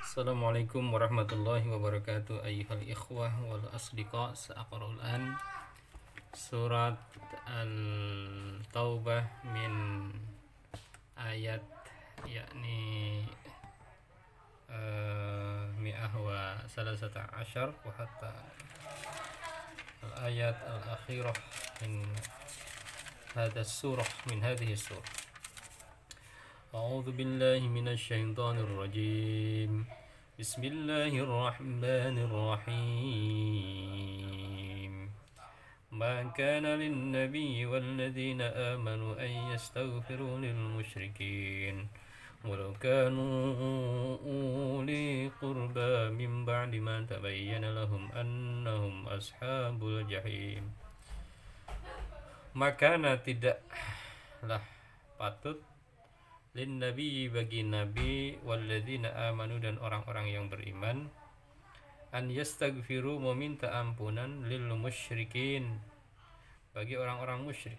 Assalamualaikum warahmatullahi wabarakatuh. Ayyuhal ikhwah wal asdiqa, sa'aqra'ul an surat Al-Taubah min ayat yakni mi'ah wa salasata asyar wa hatta al-ayat al-akhirah min hadhihi surah. A'udzu billahi minasy syaithanir rajim. Bismillahirrahmanirrahim. Ma kana lin-nabiyyi wal-ladzina amanu an yastaghfiru lil-musyrikin walau kanu uli qurba min ba'di ma tabayyana lahum annahum ashabul jahim. Maka tidaklah patut lin nabi bagi nabi walladzina amanu dan orang-orang yang beriman an yastaghfiru meminta ampunan lil musyrikin bagi orang-orang musyrik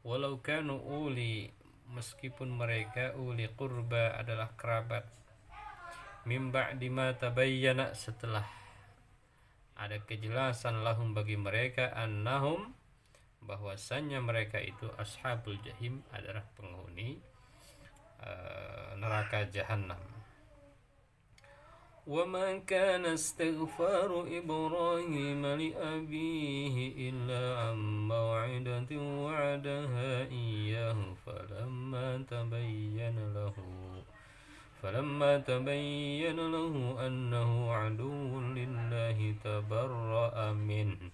walau kanu uli meskipun mereka uli qurba adalah kerabat mim ba'di ma tabayyana setelah ada kejelasan lahum bagi mereka annahum bahwasannya mereka itu ashabul jahim adalah penghuni neraka jahanam. Wa ma kana istighfaru Ibrahim li abihi illa an maw'idatin wa'adaha iyyahu falamma tabayyana lahu annahu aduwwun lillahi tabarra'a min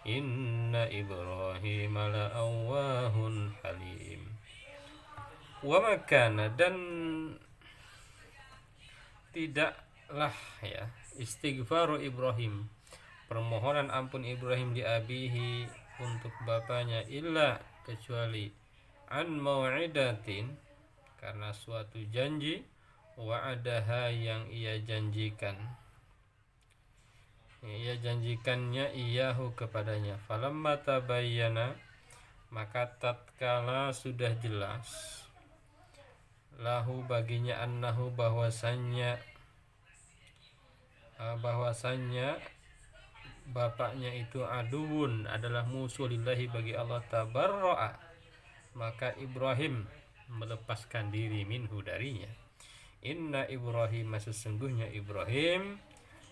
inna Ibrahim la'awwahun halim. Wa makana dan tidaklah ya istighfaru Ibrahim permohonan ampun Ibrahim di abihi untuk bapaknya illa kecuali an mau'idatin karena suatu janji wa'adaha yang ia janjikannya iyahu kepadanya falamma tabayyana maka tatkala sudah jelas lahu baginya annahu bahwasannya bapaknya itu aduun adalah musuh lillahi bagi Allah tabarra'a maka Ibrahim melepaskan diri minhu darinya. Inna Ibrahim sesungguhnya Ibrahim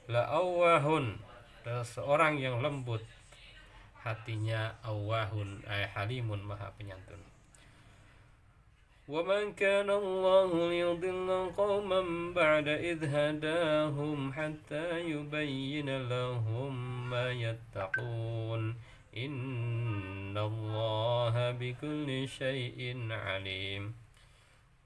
la'awwahun adalah seorang yang lembut hatinya awwahun halimun maha penyantun. وَمَا كَانَ اللَّهُ لِيُضِلَّ قَوْمًا بَعْدَ إِذْ هَدَاهُمْ حَتَّى يُبَيِّنَ لَهُم مَّا يَتَّقُونَ إِنَّ اللَّهَ بِكُلِّ شَيْءٍ عَلِيمٌ.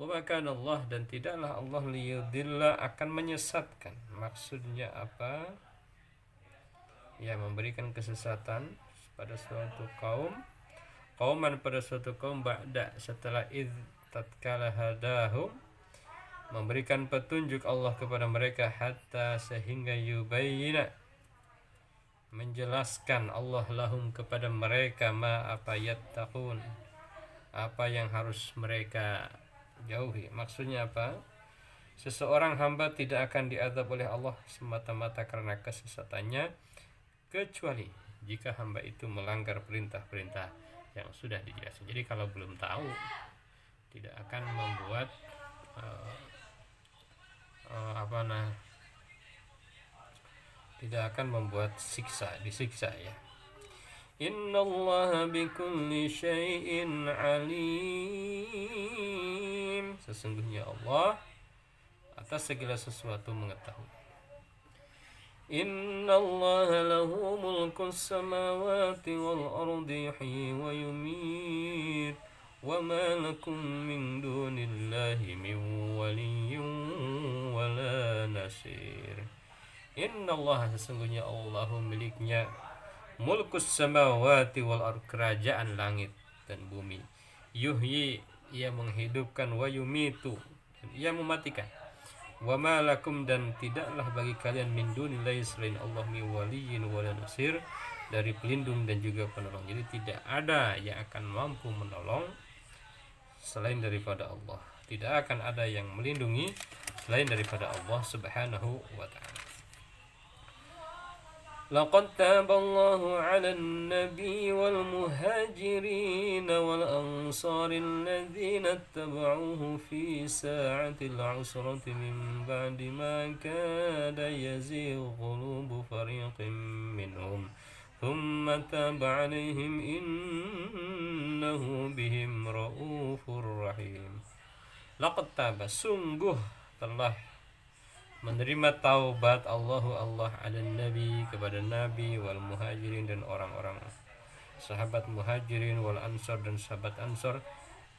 وَمَا كَانَ اللَّهُ dan tidaklah Allah liyudilla akan menyesatkan. Maksudnya apa? Ya, memberikan kesesatan pada suatu kauman pada suatu kaum ba'da setelah tatkala hadahum memberikan petunjuk Allah kepada mereka hatta sehingga yubayyina menjelaskan Allah lahum kepada mereka apa yattaqun apa yang harus mereka jauhi. Maksudnya apa? Seseorang hamba tidak akan diazab oleh Allah semata-mata karena kesesatannya kecuali jika hamba itu melanggar perintah-perintah yang sudah dijelaskan. Jadi kalau belum tahu tidak akan membuat tidak akan membuat disiksa ya. Innallaha bikulli syai'in alim. Sesungguhnya Allah atas segala sesuatu mengetahui. Innallaha lahu mulkus samawati wal ardi yuhyi wa yumiit wa ma lakum min dunillahi min waliyyin wala nasir. Innallaha sesungguhnya Allah miliknya mulkus samawati wal ardi kerajaan langit dan bumi. Yuhyi ia menghidupkan wa yumitu dan ia mematikan. Wa ma lakum dan tidaklah bagi kalian min dunillahi selain Allah min waliyyin wala nasir dari pelindung dan juga penolong. Jadi tidak ada yang akan mampu menolong selain daripada Allah. Tidak akan ada yang melindungi selain daripada Allah Subhanahu wa taala. Laqad taballahu 'alan nabiy wal muhajirin wal ansari alladhina ittaba'uhu fi sa'atil 'usrati min ba'di ma kada yazighu qulubu fariqin minhum thumma taba 'alaihim innahu bihim raufur rahim. Laqad taba, sungguh telah menerima taubat Allah ala nabi, kepada nabi, wal muhajirin dan orang-orang sahabat muhajirin, wal ansar dan sahabat ansar,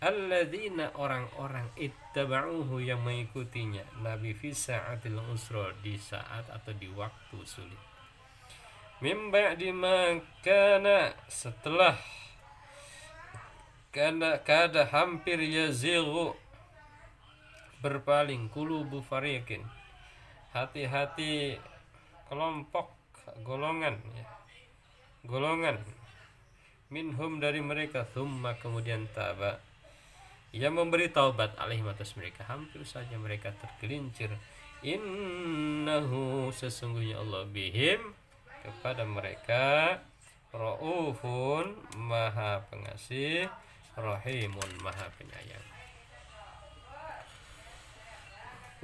alladzina orang-orang ittaba'uhu yang mengikutinya nabi fi sa'atil usra, di saat atau di waktu sulit, mim ba'di ma kana, setelah kada hampir yazighu, berpaling, qulubu fariqin, hati-hati kelompok, golongan minhum dari mereka, thumma kemudian taba, ia memberi taubat, alaihim atas mereka, hampir saja mereka tergelincir, innahu sesungguhnya Allah bihim kepada mereka, raufun maha pengasih, rahimun maha penyayang.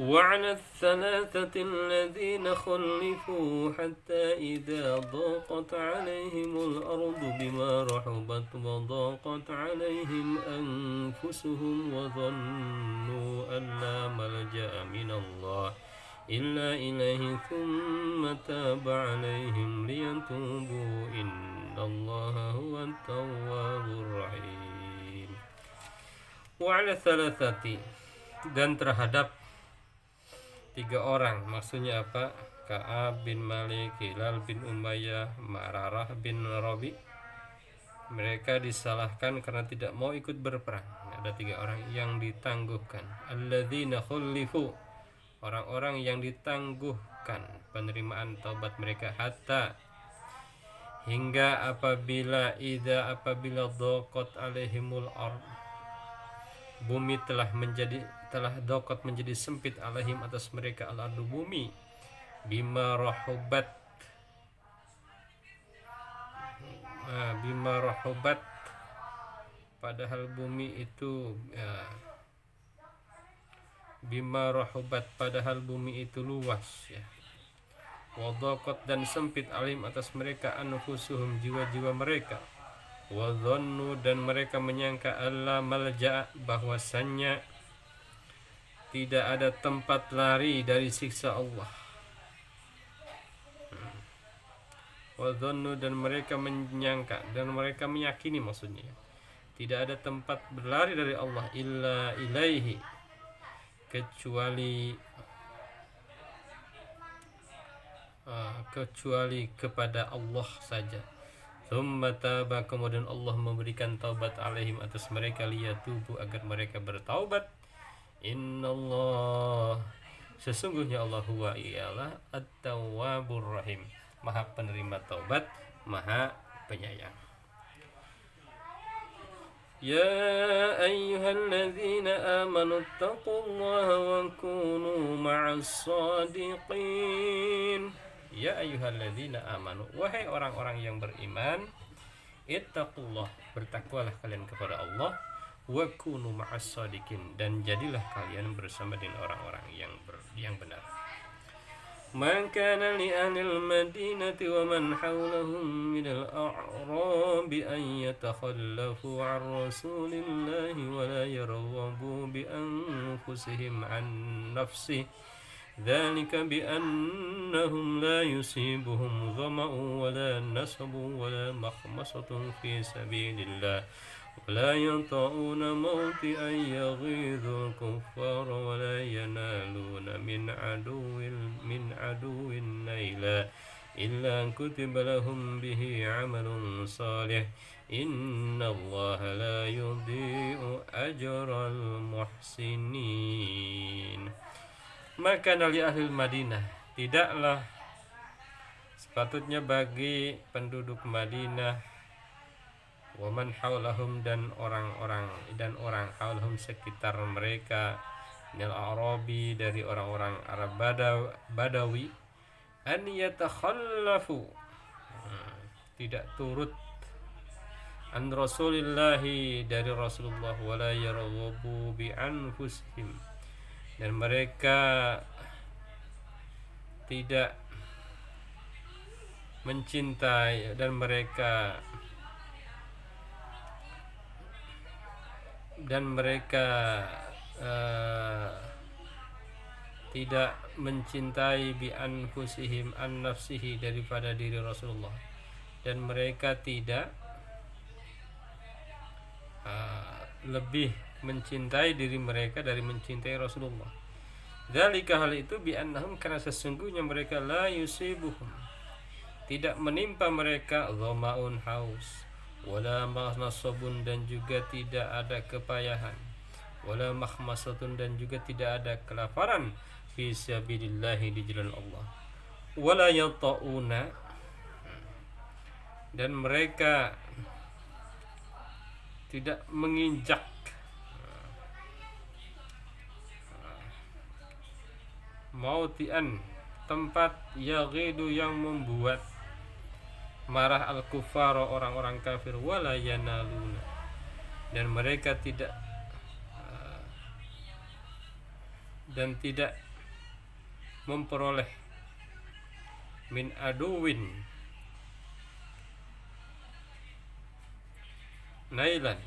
وعلى الثلاثة الذين خلفوا حتى إذا ضاقت عليهم الأرض بما رحبت وضاقت عليهم أنفسهم وظنوا أن لا ملجأ من الله إلا إليه ثم تاب عليهم ليتوبوا إن الله هو التواب الرحيم. وعلى الثلاثة, dan terhadap 3 orang, maksudnya apa? Ka'ab bin Malik, Hilal bin Umayyah, Ma'rarah bin Rabi. Mereka disalahkan karena tidak mau ikut berperang. Ada 3 orang yang ditangguhkan. Alladzina khulifu, orang-orang yang ditangguhkan penerimaan taubat mereka, hatta hingga apabila dhaqat alaihimul ard, bumi telah dokot menjadi sempit, alaihim atas mereka, al-ardu bumi, bima rahubat padahal bumi itu bima rahubat padahal bumi itu luas ya. Wadaqat dan sempit, alim atas mereka, anfusuhum jiwa-jiwa mereka, wadhannu dan mereka menyangka, alla malja bahwasannya tidak ada tempat lari dari siksa Allah. Wadhannu dan mereka menyangka dan mereka meyakini, maksudnya tidak ada tempat berlari dari Allah, illa ilaihi, kecuali kepada Allah saja. Thumma taba, kemudian Allah memberikan taubat, alaihim atas mereka, liyatubu agar mereka bertaubat. Innallah, sesungguhnya Allah huwa ialah at-tawwabur rahim, maha penerima taubat, maha penyayang. Ya ayyuhalladzina amanu taqullaha wa kunu ma'as shadiqin. Ya ayyuhalladzina amanu, wahai orang-orang yang beriman, ittaqullah, bertakwalah kalian kepada Allah, wa kunu ma'as shadiqin, dan jadilah kalian bersama dengan orang-orang yang benar. Man kana li ahlil madinati wa man hawlahum minal a'rabi an yatakhallafu 'an rasulillahi wa la yarghabu bi anfusihim 'an nafsihi dzalika bi annahum la yusibuhum dhama'un wa la nasabun wa la makhmasatun fi sabilillah ولا يطعون موطئا يغيظ الكفار ولا ينالون من عدو نيلا إلا كتب لهم به عمل صالح إن الله لا يضيع أجر المحسنين. Maka dari ahli Madinah, tidaklah sepatutnya bagi penduduk Madinah, waman haulahum dan orang haulahum sekitar mereka, minal a'rabi dari orang-orang Arab Badawi, an yatakhallafu, tidak turut, an Rasulillahi dari Rasulullah, wala yarghabu bi anfusihim, dan mereka tidak mencintai dan mereka tidak mencintai bi anfusihim, an nafsihi, daripada diri Rasulullah, dan mereka tidak lebih mencintai diri mereka dari mencintai Rasulullah. Dzalika, hal itu, bi annahum, karena sesungguhnya mereka, la yusibuhum, tidak menimpa mereka, dhamaun, haus, wala nasabun, dan juga tidak ada kepayahan, wala makhmasatun, dan juga tidak ada kelaparan, fi sabilillah, di jalan Allah, wala yata'una, dan mereka tidak menginjak mautian, tempat, yaghidu, yang membuat marah, al-kufar, orang-orang kafir, wala yanaluna, dan mereka tidak memperoleh min aduwin nailan,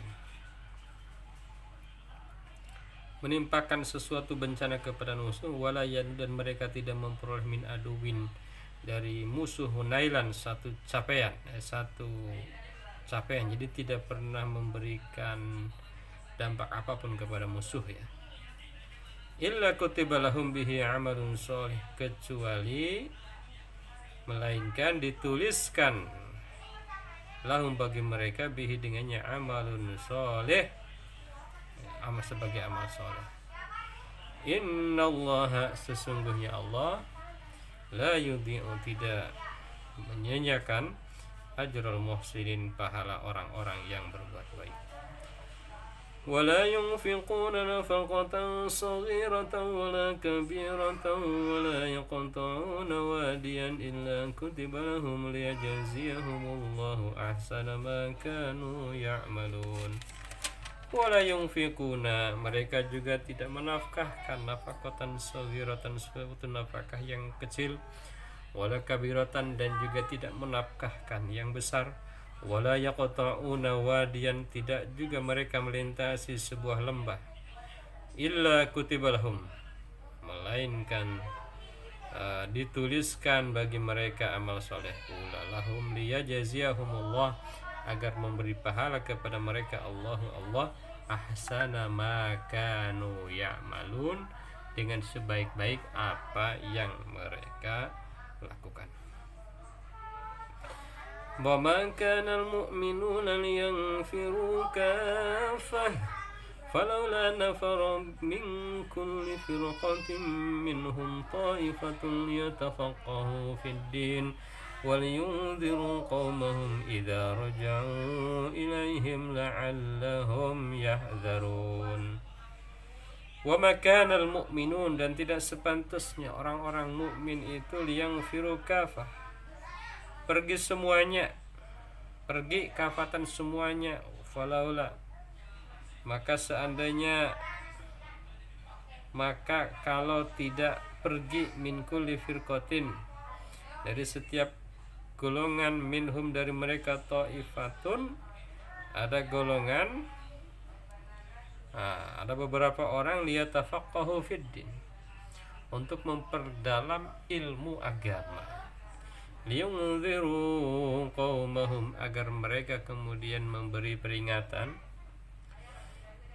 menimpakan sesuatu bencana kepada musuh, walayan, dan mereka tidak memperoleh min aduwin, dari musuh, nailan, satu capaian, jadi tidak pernah memberikan dampak apapun kepada musuh, ya. Illa kutiba lahum bihi amalun sholih, kecuali melainkan dituliskan lahum, bagi mereka, bihi, dengannya, amalun sholih, amal, sebagai amal soleh. Innallaha, sesungguhnya Allah, la yudhi'u, tidak menyanyiakan, ajrul muhsinin, pahala orang-orang yang berbuat baik. ولا ينفقون نفقة صغيرة ولا كبيرة ولا يقطعون واديا إلا كتب لهم ليجزيهم الله أحسن ما كانوا يعملون. ولا ينفقون, mereka juga tidak menafkahkan, nafaqatan saghiratan, suatu nafkah yang kecil, wala kabiratan, dan juga tidak menafkahkan yang besar, wala yaqta'una wadiyan, tidak juga mereka melintasi sebuah lembah, illa kutiba lahum, melainkan dituliskan bagi mereka amal soleh, lahum liyajziyahumullah, agar memberi pahala kepada mereka Allah ahsana ma kanu ya'malun, dengan sebaik-baik apa yang mereka lakukan. وَمَا كَانَ الْمُؤْمِنُونَ لِيَنْفِرُوا كَافَّةً فَلَوْلَا نَفَرَ مِنْ كُلِّ فِرْقَةٍ مِنْهُمْ طَائِفَةٌ لِيَتَفَقَّهُوا فِي الدِّينِ وَلِيُنْذِرُوا قَوْمَهُمْ إِذَا رَجَعُوا إِلَيْهِمْ لَعَلَّهُمْ يَحْذَرُونَ. وَمَا كَانَ الْمُؤْمِنُونَ, dan tidak sepantasnya orang-orang mukmin itu, liyanfiru kafah, pergi semuanya, pergi kafatan semuanya, falaula, maka seandainya, maka kalau tidak pergi, min kulli firqatin, dari setiap golongan, minhum, dari mereka, ta'ifatun, ada golongan, ada beberapa orang, liyatafaqahu fiddin, untuk memperdalam ilmu agama, liyunziru qaumahum, agar mereka kemudian memberi peringatan,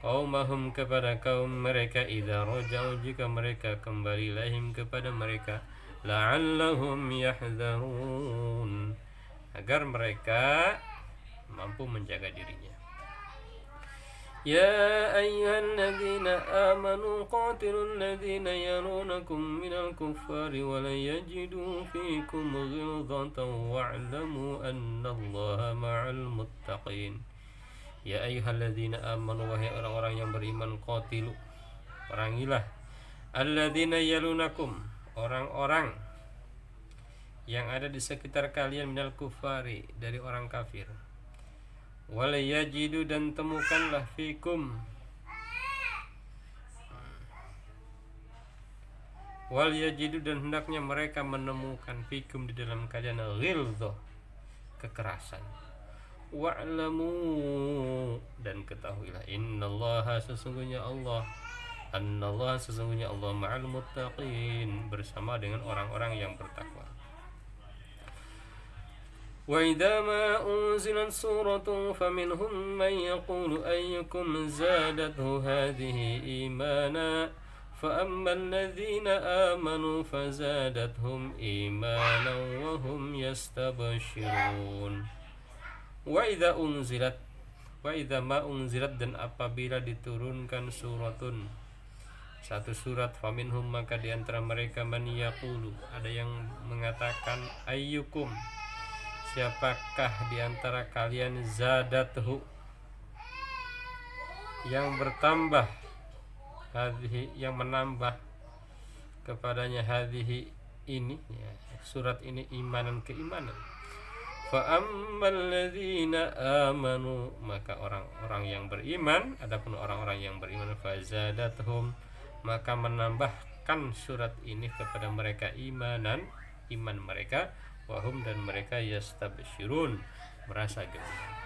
qaumahum, kepada kaum mereka, idza raja'u, jika mereka kembali, lahim, kepada mereka, la'allahum yahdzarun, agar mereka mampu menjaga dirinya. Ya ayyuhalladzina amanu qatilul ladzina yalunakum minal kuffari wa la yajidu fikum ghilzatan wa'lamu annallaha ma'al muttaqin. Ya ayyuhalladzina amanu, wahai orang-orang yang beriman, qatilu, perangilah, alladzina yalunakum, orang-orang yang ada di sekitar kalian, minal kufari, dari orang kafir. Wal yajidu, dan temukanlah, fikum, wal yajidu, dan hendaknya mereka menemukan, fikum, di dalam kalian, ghilzah, kekerasan. Wa'lamu, dan ketahuilah, innallaha, sesungguhnya Allah, annallaha, sesungguhnya Allah, ma'al muttaqin, bersama dengan orang-orang yang bertakwa. Wa idza ma unzilat suratun faminhum man yaqulu ayyukum zadathu hadhihi imana فأما الذين آمنوا فزادتهم إيمانا وهم يستبشرون. وإذا ما أنزلت, dan apabila diturunkan suratun, satu surat, faminhum, maka diantara mereka, man yaqulu, ada yang mengatakan, ayyukum, siapakah diantara kalian, zadathu, yang bertambah, hadhihi, yang menambah kepadanya, hadhihi, ini, ya, surat ini, imanan, keimanan. Fa ammal ladzina amanu, maka orang-orang yang beriman, adapun orang-orang yang beriman, fazadathum, maka menambahkan surat ini kepada mereka, imanan, iman mereka, wahum, dan mereka, yastabsyirun, merasa gembira.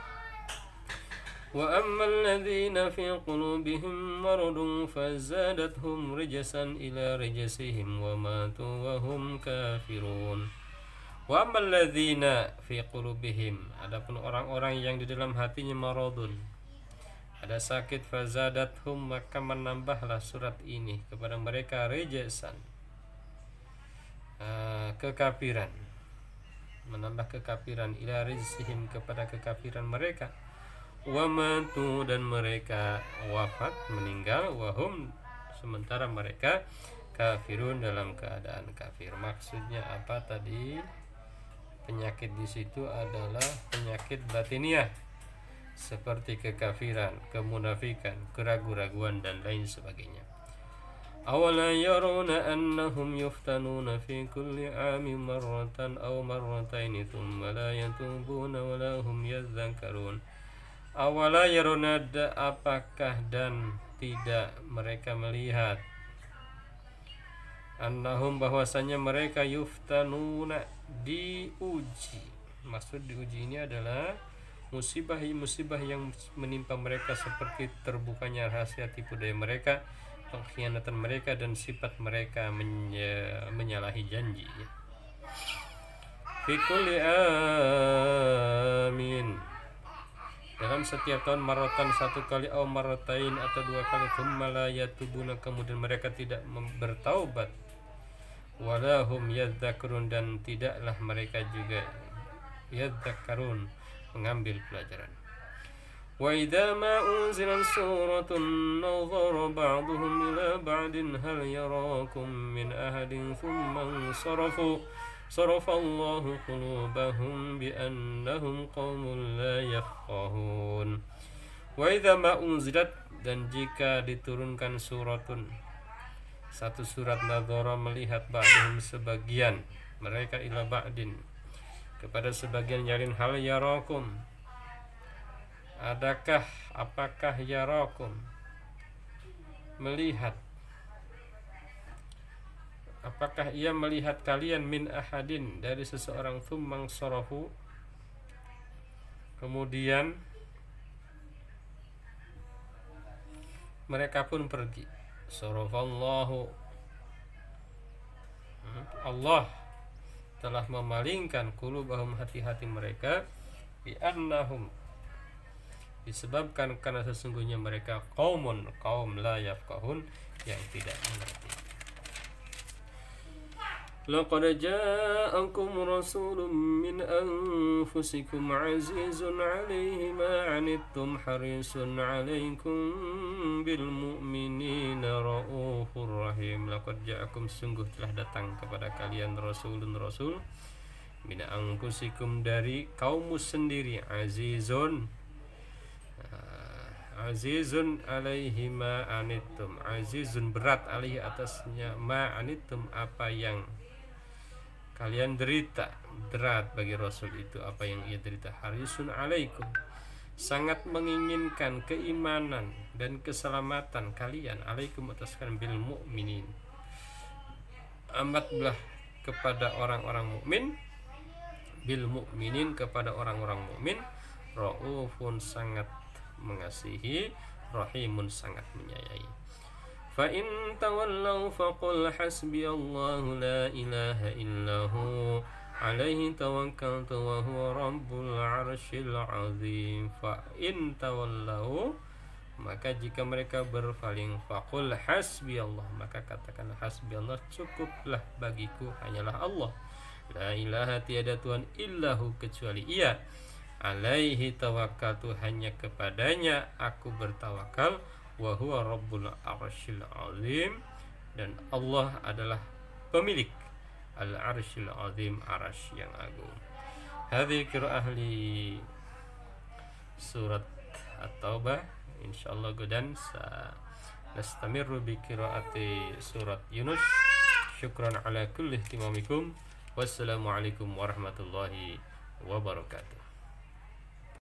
Wa ammal ladzina fi qulubihim maradun fazadathum rijsan ila rijsihim wa matu wa hum kafirun. Wa ammal ladzina fi qulubihim, adapun orang-orang yang di dalam hatinya maradun, ada sakit, fazadathum, maka menambahlah surat ini kepada mereka, rijsan, kekafiran, menambah kekafiran, ila rijsihim, kepada kekafiran mereka, wa matu, dan mereka wafat, meninggal, wahum, sementara mereka kafirun, dalam keadaan kafir. Maksudnya apa tadi? Penyakit di situ adalah penyakit batiniah, seperti kekafiran, kemunafikan, keraguan-raguan, dan lain sebagainya. Awala yaruna annahum yuftanuna fi kulli amin marratan aw marrataini thumma la yatubuna wa la hum yadhakkarun. Awala yaruna, apakah dan tidak mereka melihat, annahum, bahwasanya mereka, yuftanuna, diuji. Maksud diuji ini adalah musibah yang menimpa mereka, seperti terbukanya rahasia, tipu daya mereka, pengkhianatan mereka, dan sifat mereka menyalahi janji. Fi kulli amin, dalam setiap tahun, maratan, satu kali, au maratain, atau dua kali, thumma la yatubuna, kemudian mereka tidak bertaubat, walahum yadzakarun, dan tidaklah mereka juga yadzakarun, mengambil pelajaran. Wa idza ma unzilat suratun nadhara ba'dhum ila ba'din hal yarakum min ahadin thumma sarafallahu qulubahum biannahum qaumun la yafqahun. Wa idza ma unzilat, dan jika diturunkan suratun, satu surat, nadhara, melihat, ba'dhum, sebagian mereka, ila ba'din, kepada sebagian, yarin, hal yarakum, apakah yarakum, melihat, apakah ia melihat kalian, min ahadin, dari seseorang, thumma sarafu, kemudian mereka pun pergi. Sarafallahu, Allah telah memalingkan, qulubahum, hati-hati mereka, biannahum, disebabkan karena sesungguhnya mereka, kaum la yafqahun, yang tidak mengerti. Laqad ja'akum rasulun min anfusikum azizun 'alaihi ma 'anittum harisun 'alaikum bil mu'minina raufur rahim. Laqad ja'akum, sungguh telah datang kepada kalian rasulun, rasul, min anfusikum, dari kaummu sendiri, azizun, Azizun alaihi ma anittum, azizun berat alaihi atasnya ma anittum apa yang kalian derita, berat bagi Rasul itu apa yang ia derita. Harisun alaikum, sangat menginginkan keimanan dan keselamatan kalian, alaikum atas kalian, bil mu'minin, amatlah kepada orang-orang mukmin, bil mu'minin kepada orang-orang mukmin, raufun sangat mengasihi, rahimun sangat menyayangi. Fa in tawallaw faqul hasbiyallahu la ilaha illahu alaihi tawakkaltu wa huwa rabbul arsyil azim. Fa in tawallaw, maka jika mereka berpaling, faqul hasbiyallah, maka katakanlah hasbiyallah, cukuplah bagiku hanyalah Allah, la ilaha tiada Tuhan illahu kecuali Ia, alaihi tawakkaltu hanya kepadanya aku bertawakal, wa huwa rabbul arsyil azim, dan Allah adalah pemilik al arsyil azim, arasy yang agung. Hadhihi qiraah li surat at-taubah. Insyaallah godan sa nastamirru bi qiraati surat Yunus. Syukran ala kulli ihtimamikum. Wassalamualaikum warahmatullahi wabarakatuh.